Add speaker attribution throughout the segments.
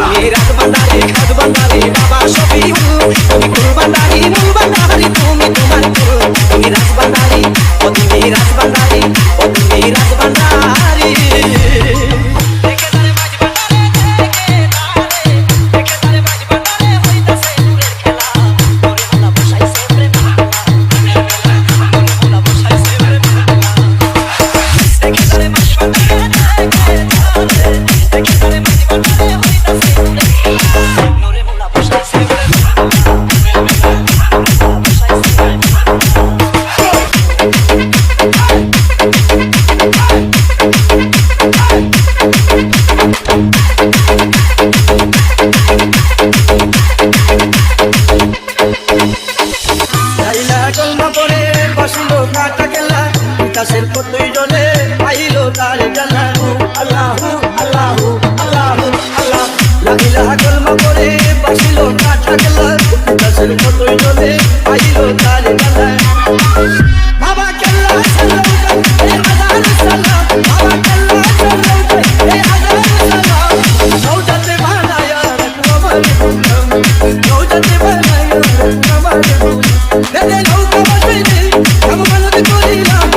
Speaker 1: তুমি রাজবান্দারি খাজবান্দারি বাবা শফিউল তুমি কুলবান্দারি মুলবান্দারি তুমি তোমার কুল তুমি রাজবান্দারি ও তুমি রাজবান্দারি ও তুমি রাজবান্দারি
Speaker 2: কাশের কতই জলে আইলো তার জানা আল্লাহু আল্লাহু আল্লাহু আল্লাহ লা ইলাহা কালমা পড়ে বাসিলো কাটা গেলা কাশের কতই জলে আইলো তার জানা বাবা কেল্লা সাল্লাল্লাহু এ আযান সাল্লাম বাবা কেল্লা সাল্লাল্লাহু এ আযান সাল্লাম সওজাতে বানায়া রাখমার গুলাম সওজাতে বানায়া রাখমার গুলাম রে নৌকা বাজাইতে আমি মানত করিলাম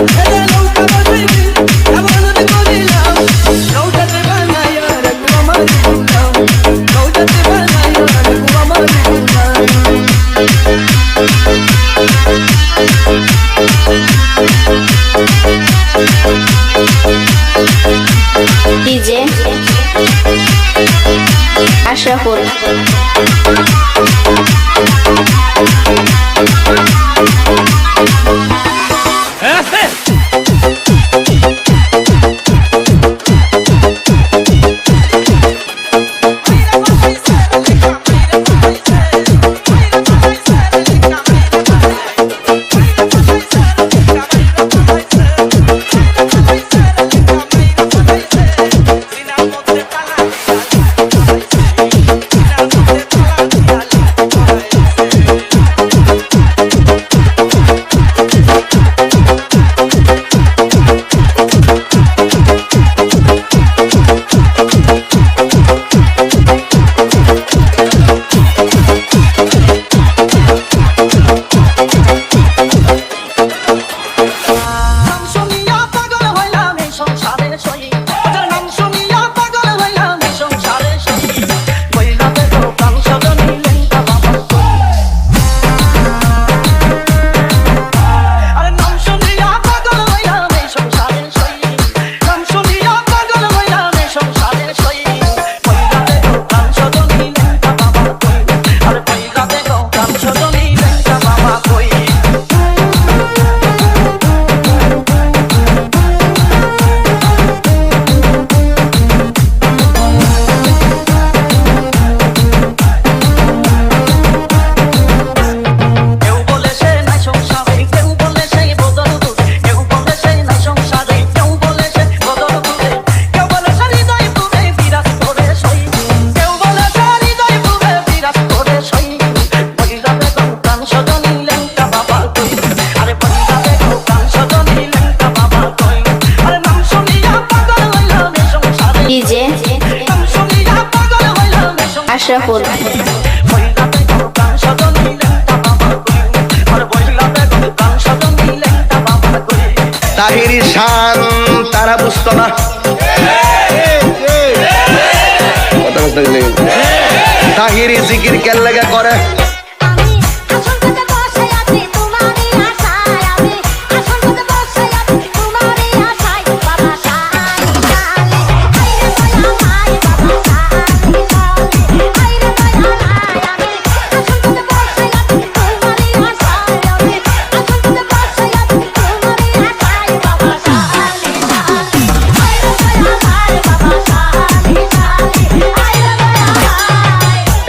Speaker 3: DJ Ashraful DJ Ashraful
Speaker 4: Tahiri শান তারা বুঝতো না তাহিরি জিকির কেন লাগা করে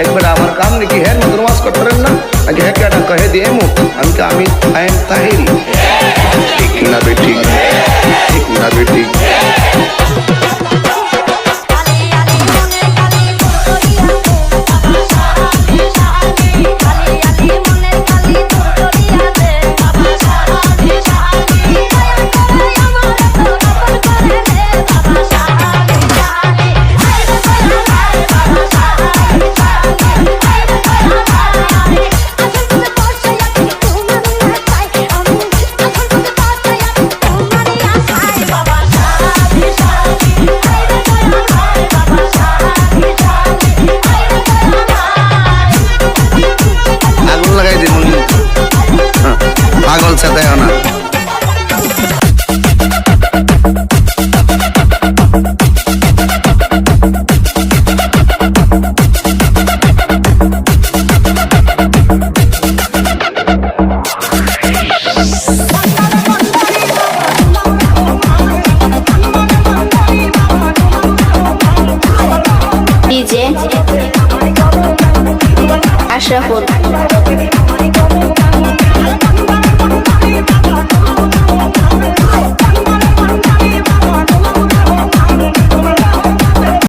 Speaker 4: একবার আমার কাম নাকি হ্যাঁ নমাজ করতে
Speaker 3: আশরাফুল